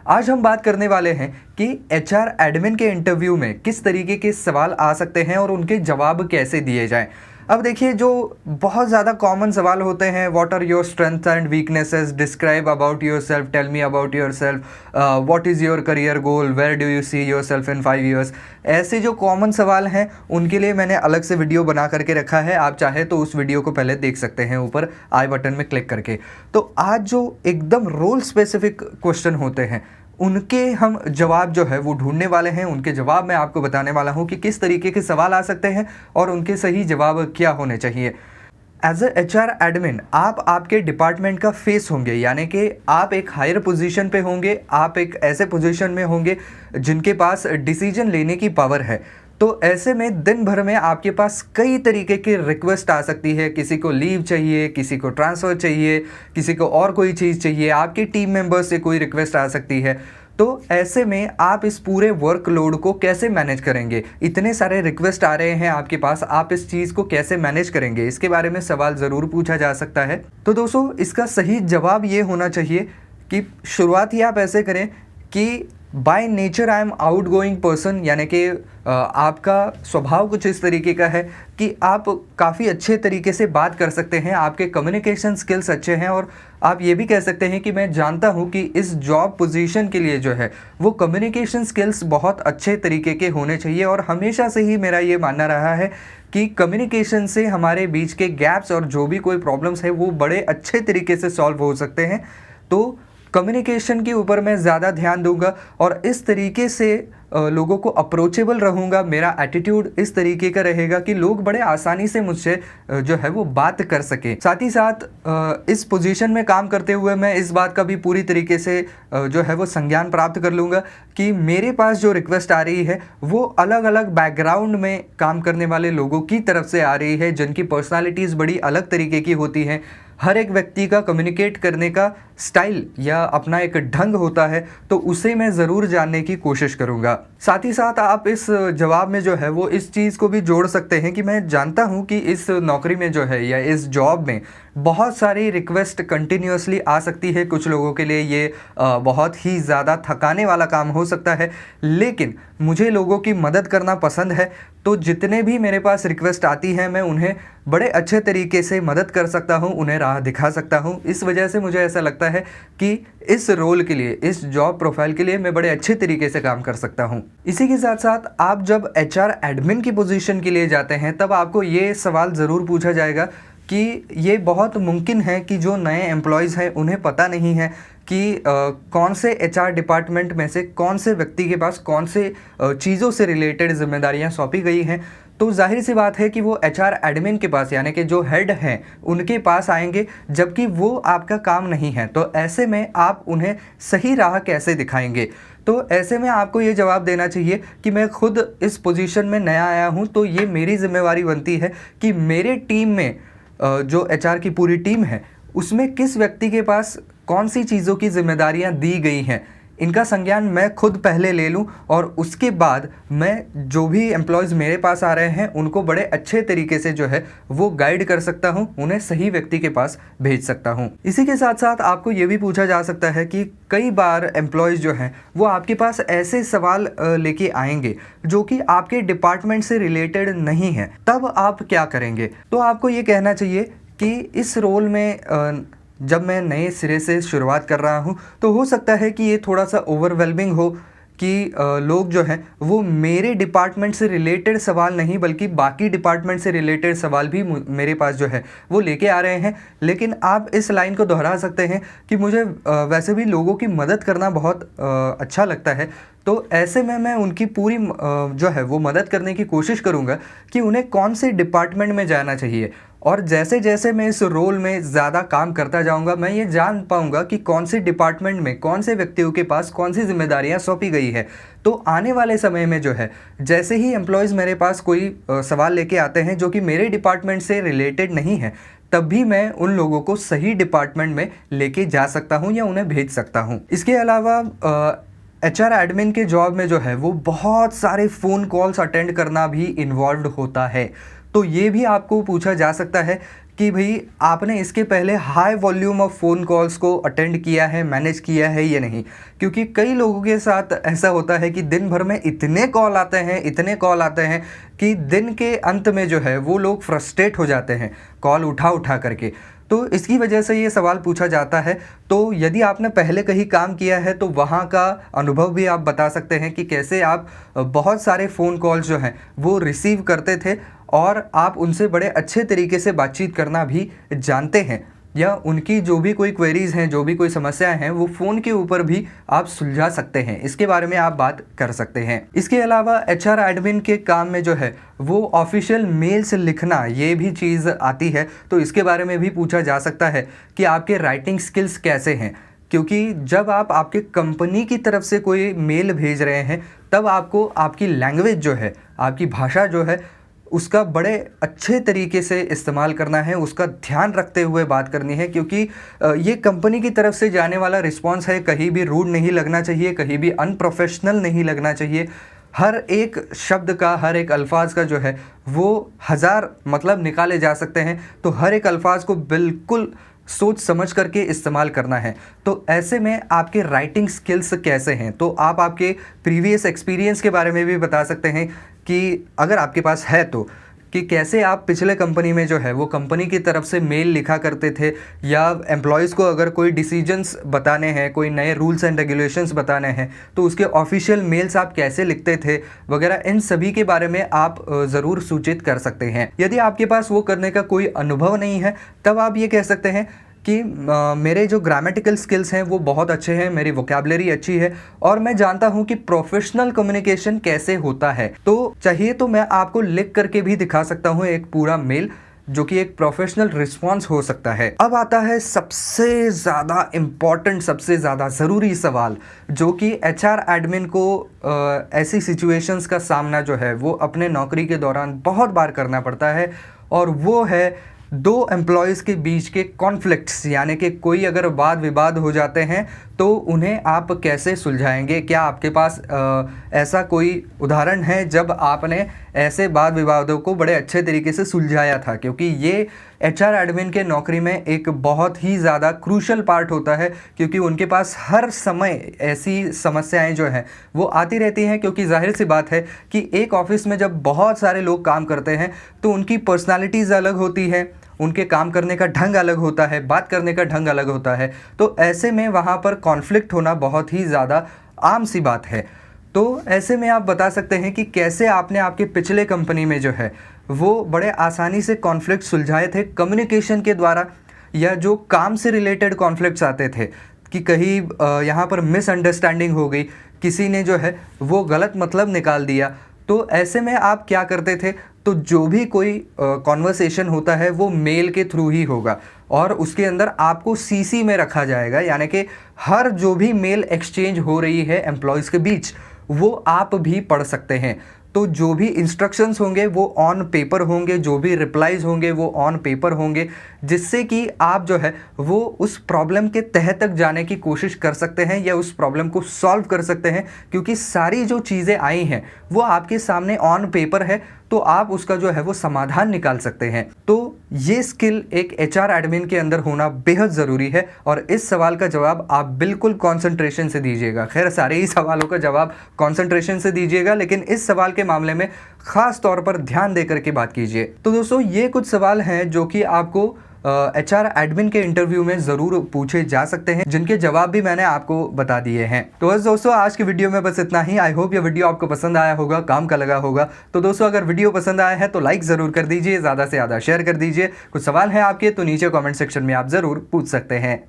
आज हम बात करने वाले हैं कि एचआर एडमिन के इंटरव्यू में किस तरीके के सवाल आ सकते हैं और उनके जवाब कैसे दिए जाएं। अब देखिए, जो बहुत ज़्यादा कॉमन सवाल होते हैं, what are your strengths and weaknesses, describe about yourself, tell me about yourself, what is your career goal, where do you see yourself in 5 years. ऐसे जो कॉमन सवाल हैं उनके लिए मैंने अलग से वीडियो बना करके रखा है। आप चाहे तो उस वीडियो को पहले देख सकते हैं ऊपर आई बटन में क्लिक करके। तो आज जो एकदम रोल स्पेसिफिक क्वेश्चन होते हैं उनके हम जवाब जो है वो ढूंढने वाले हैं। उनके जवाब मैं आपको बताने वाला हूं कि किस तरीके के सवाल आ सकते हैं और उनके सही जवाब क्या होने चाहिए। एज ए एचआर एडमिन आप आपके डिपार्टमेंट का फेस होंगे, यानी कि आप एक हायर पोजीशन पे होंगे, आप एक ऐसे पोजीशन में होंगे जिनके पास डिसीजन लेने की पावर है। तो ऐसे में दिन भर में आपके पास कई तरीके की रिक्वेस्ट आ सकती है। किसी को लीव चाहिए, किसी को ट्रांसफ़र चाहिए, किसी को और कोई चीज़ चाहिए, आपके टीम मेंबर्स से कोई रिक्वेस्ट आ सकती है। तो ऐसे में आप इस पूरे वर्कलोड को कैसे मैनेज करेंगे? इतने सारे रिक्वेस्ट आ रहे हैं आपके पास, आप इस चीज़ को कैसे मैनेज करेंगे? इसके बारे में सवाल ज़रूर पूछा जा सकता है। तो दोस्तों, इसका सही जवाब ये होना चाहिए कि शुरुआत ही आप ऐसे करें कि by nature I am out going person, यानी कि आपका स्वभाव कुछ इस तरीके का है कि आप काफ़ी अच्छे तरीके से बात कर सकते हैं, आपके कम्युनिकेशन स्किल्स अच्छे हैं। और आप ये भी कह सकते हैं कि मैं जानता हूँ कि इस जॉब पोजीशन के लिए जो है वो कम्युनिकेशन स्किल्स बहुत अच्छे तरीके के होने चाहिए। और हमेशा से ही मेरा ये मानना रहा है कि कम्युनिकेशन से हमारे बीच के गैप्स और जो भी कोई प्रॉब्लम्स है वो बड़े अच्छे तरीके से सॉल्व हो सकते हैं। तो कम्युनिकेशन के ऊपर मैं ज़्यादा ध्यान दूंगा और इस तरीके से लोगों को अप्रोचेबल रहूँगा। मेरा एटीट्यूड इस तरीके का रहेगा कि लोग बड़े आसानी से मुझसे जो है वो बात कर सकें। साथ ही साथ इस पोजीशन में काम करते हुए मैं इस बात का भी पूरी तरीके से जो है वो संज्ञान प्राप्त कर लूँगा कि मेरे पास जो रिक्वेस्ट आ रही है वो अलग अलग बैकग्राउंड में काम करने वाले लोगों की तरफ से आ रही है, जिनकी पर्सनालिटीज़ बड़ी अलग तरीके की होती हैं। हर एक व्यक्ति का कम्युनिकेट करने का स्टाइल या अपना एक ढंग होता है, तो उसे मैं ज़रूर जानने की कोशिश करूँगा। साथ ही साथ आप इस जवाब में जो है वो इस चीज़ को भी जोड़ सकते हैं कि मैं जानता हूँ कि इस नौकरी में जो है या इस जॉब में बहुत सारी रिक्वेस्ट कंटिन्यूसली आ सकती है। कुछ लोगों के लिए ये बहुत ही ज़्यादा थकाने वाला काम हो सकता है, लेकिन मुझे लोगों की मदद करना पसंद है। तो जितने भी मेरे पास रिक्वेस्ट आती हैं मैं उन्हें बड़े अच्छे तरीके से मदद कर सकता हूं, उन्हें राह दिखा सकता हूं। इस वजह से मुझे ऐसा लगता है कि इस रोल के लिए, इस जॉब प्रोफाइल के लिए मैं बड़े अच्छे तरीके से काम कर सकता हूं। इसी के साथ साथ आप जब एचआर एडमिन की पोजीशन के लिए जाते हैं तब आपको ये सवाल ज़रूर पूछा जाएगा कि ये बहुत मुमकिन है कि जो नए एम्प्लॉयज़ हैं उन्हें पता नहीं है कि कौन से एचआर डिपार्टमेंट में से कौन से व्यक्ति के पास कौन से चीज़ों से रिलेटेड जिम्मेदारियां सौंपी गई हैं। तो जाहिर सी बात है कि वो एचआर एडमिन के पास, यानी कि जो हेड हैं उनके पास आएंगे, जबकि वो आपका काम नहीं है। तो ऐसे में आप उन्हें सही राह कैसे दिखाएंगे? तो ऐसे में आपको ये जवाब देना चाहिए कि मैं खुद इस पोजीशन में नया आया हूँ, तो ये मेरी जिम्मेवारी बनती है कि मेरे टीम में जो एचआर की पूरी टीम है उसमें किस व्यक्ति के पास कौन सी चीज़ों की जिम्मेदारियां दी गई हैं, इनका संज्ञान मैं खुद पहले ले लूं और उसके बाद मैं जो भी एम्प्लॉयज़ मेरे पास आ रहे हैं उनको बड़े अच्छे तरीके से जो है वो गाइड कर सकता हूं, उन्हें सही व्यक्ति के पास भेज सकता हूं। इसी के साथ साथ आपको ये भी पूछा जा सकता है कि कई बार एम्प्लॉयज़ जो हैं वो आपके पास ऐसे सवाल लेके आएंगे जो कि आपके डिपार्टमेंट से रिलेटेड नहीं है, तब आप क्या करेंगे? तो आपको ये कहना चाहिए कि इस रोल में जब मैं नए सिरे से शुरुआत कर रहा हूँ तो हो सकता है कि ये थोड़ा सा ओवरवेलमिंग हो कि लोग जो हैं वो मेरे डिपार्टमेंट से रिलेटेड सवाल नहीं बल्कि बाकी डिपार्टमेंट से रिलेटेड सवाल भी मेरे पास जो है वो लेके आ रहे हैं। लेकिन आप इस लाइन को दोहरा सकते हैं कि मुझे वैसे भी लोगों की मदद करना बहुत अच्छा लगता है। तो ऐसे में मैं उनकी पूरी जो है वो मदद करने की कोशिश करूँगा कि उन्हें कौन से डिपार्टमेंट में जाना चाहिए। और जैसे जैसे मैं इस रोल में ज़्यादा काम करता जाऊंगा मैं ये जान पाऊंगा कि कौन से डिपार्टमेंट में कौन से व्यक्तियों के पास कौन सी जिम्मेदारियां सौंपी गई है। तो आने वाले समय में जो है जैसे ही एम्प्लॉयज़ मेरे पास कोई सवाल लेके आते हैं जो कि मेरे डिपार्टमेंट से रिलेटेड नहीं है, तब भी मैं उन लोगों को सही डिपार्टमेंट में लेके जा सकता हूँ या उन्हें भेज सकता हूँ। इसके अलावा एचआर एडमिन के जॉब में जो है वो बहुत सारे फ़ोन कॉल्स अटेंड करना भी इन्वॉल्व्ड होता है। तो ये भी आपको पूछा जा सकता है कि भाई आपने इसके पहले high volume of phone calls को अटेंड किया है, मैनेज किया है या नहीं। क्योंकि कई लोगों के साथ ऐसा होता है कि दिन भर में इतने कॉल आते हैं कि दिन के अंत में जो है वो लोग फ्रस्ट्रेट हो जाते हैं कॉल उठा करके। तो इसकी वजह से ये सवाल पूछा जाता है। तो यदि आपने पहले कहीं काम किया है तो वहाँ का अनुभव भी आप बता सकते हैं कि कैसे आप बहुत सारे फ़ोन कॉल्स जो हैं वो रिसीव करते थे और आप उनसे बड़े अच्छे तरीके से बातचीत करना भी जानते हैं, या उनकी जो भी कोई क्वेरीज़ हैं, जो भी कोई समस्याएं हैं, वो फ़ोन के ऊपर भी आप सुलझा सकते हैं। इसके बारे में आप बात कर सकते हैं। इसके अलावा एचआर एडमिन के काम में जो है वो ऑफिशियल मेल्स लिखना, ये भी चीज़ आती है। तो इसके बारे में भी पूछा जा सकता है कि आपके राइटिंग स्किल्स कैसे हैं, क्योंकि जब आप आपके कंपनी की तरफ से कोई मेल भेज रहे हैं तब आपको आपकी लैंग्वेज जो है, आपकी भाषा जो है, उसका बड़े अच्छे तरीके से इस्तेमाल करना है, उसका ध्यान रखते हुए बात करनी है। क्योंकि ये कंपनी की तरफ से जाने वाला रिस्पांस है, कहीं भी रूड नहीं लगना चाहिए, कहीं भी अनप्रोफेशनल नहीं लगना चाहिए। हर एक शब्द का, हर एक अल्फाज का जो है वो हज़ार मतलब निकाले जा सकते हैं। तो हर एक अल्फाज को बिल्कुल सोच समझ करके इस्तेमाल करना है। तो ऐसे में आपके राइटिंग स्किल्स कैसे हैं, तो आप आपके प्रीवियस एक्सपीरियंस के बारे में भी बता सकते हैं कि अगर आपके पास है तो, कि कैसे आप पिछले कंपनी में जो है वो कंपनी की तरफ से मेल लिखा करते थे, या एम्प्लॉयज़ को अगर कोई डिसीजंस बताने हैं, कोई नए रूल्स एंड रेगुलेशंस बताने हैं तो उसके ऑफिशियल मेल्स आप कैसे लिखते थे वगैरह। इन सभी के बारे में आप ज़रूर सूचित कर सकते हैं। यदि आपके पास वो करने का कोई अनुभव नहीं है तब आप ये कह सकते हैं कि मेरे जो ग्रामेटिकल स्किल्स हैं वो बहुत अच्छे हैं, मेरी वोकैबुलरी अच्छी है और मैं जानता हूं कि प्रोफेशनल कम्युनिकेशन कैसे होता है। तो चाहिए तो मैं आपको लिख करके भी दिखा सकता हूं एक पूरा मेल, जो कि एक प्रोफेशनल रिस्पांस हो सकता है। अब आता है सबसे ज़्यादा इम्पॉर्टेंट, सबसे ज़्यादा ज़रूरी सवाल, जो कि एचआर एडमिन को ऐसी सिचुएशंस का सामना जो है वो अपने नौकरी के दौरान बहुत बार करना पड़ता है, और वो है दो एम्प्लॉयज़ के बीच के कॉन्फ्लिक्ट्स। यानी कि कोई अगर वाद विवाद हो जाते हैं तो उन्हें आप कैसे सुलझाएंगे। क्या आपके पास ऐसा कोई उदाहरण है जब आपने ऐसे वाद विवादों को बड़े अच्छे तरीके से सुलझाया था? क्योंकि ये एचआर एडमिन के नौकरी में एक बहुत ही ज़्यादा क्रूशल पार्ट होता है, क्योंकि उनके पास हर समय ऐसी समस्याएं जो हैं वो आती रहती हैं। क्योंकि जाहिर सी बात है कि एक ऑफिस में जब बहुत सारे लोग काम करते हैं तो उनकी पर्सनालिटीज़ अलग होती है, उनके काम करने का ढंग अलग होता है, बात करने का ढंग अलग होता है। तो ऐसे में वहाँ पर कॉन्फ्लिक्ट होना बहुत ही ज़्यादा आम सी बात है। तो ऐसे में आप बता सकते हैं कि कैसे आपने आपके पिछले कंपनी में जो है वो बड़े आसानी से कॉन्फ्लिक्ट सुलझाए थे कम्युनिकेशन के द्वारा, या जो काम से रिलेटेड कॉन्फ्लिक्ट्स आते थे कि कहीं यहाँ पर मिसअंडरस्टैंडिंग हो गई, किसी ने जो है वो गलत मतलब निकाल दिया। तो ऐसे में आप क्या करते थे? तो जो भी कोई कॉन्वर्सेशन होता है वो मेल के थ्रू ही होगा और उसके अंदर आपको सीसी में रखा जाएगा। यानी कि हर जो भी मेल एक्सचेंज हो रही है एम्प्लॉयज़ के बीच वो आप भी पढ़ सकते हैं। तो जो भी इंस्ट्रक्शंस होंगे वो ऑन पेपर होंगे, जो भी रिप्लाईज होंगे वो ऑन पेपर होंगे, जिससे कि आप जो है वो उस प्रॉब्लम के तह तक जाने की कोशिश कर सकते हैं या उस प्रॉब्लम को सॉल्व कर सकते हैं। क्योंकि सारी जो चीज़ें आई हैं वो आपके सामने ऑन पेपर है, तो आप उसका जो है वो समाधान निकाल सकते हैं। तो ये स्किल एक एचआर एडमिन के अंदर होना बेहद ज़रूरी है और इस सवाल का जवाब आप बिल्कुल कॉन्सेंट्रेशन से दीजिएगा। खैर सारे ही सवालों का जवाब कॉन्सेंट्रेशन से दीजिएगा, लेकिन इस सवाल के मामले में ख़ास तौर पर ध्यान देकर के बात कीजिए। तो दोस्तों ये कुछ सवाल हैं जो कि आपको एचआर एडमिन के इंटरव्यू में ज़रूर पूछे जा सकते हैं, जिनके जवाब भी मैंने आपको बता दिए हैं। तो बस दोस्तों आज की वीडियो में बस इतना ही। आई होप ये वीडियो आपको पसंद आया होगा, काम का लगा होगा। तो दोस्तों अगर वीडियो पसंद आया है तो लाइक ज़रूर कर दीजिए, ज़्यादा से ज़्यादा शेयर कर दीजिए। कुछ सवाल हैं आपके तो नीचे कॉमेंट सेक्शन में आप ज़रूर पूछ सकते हैं।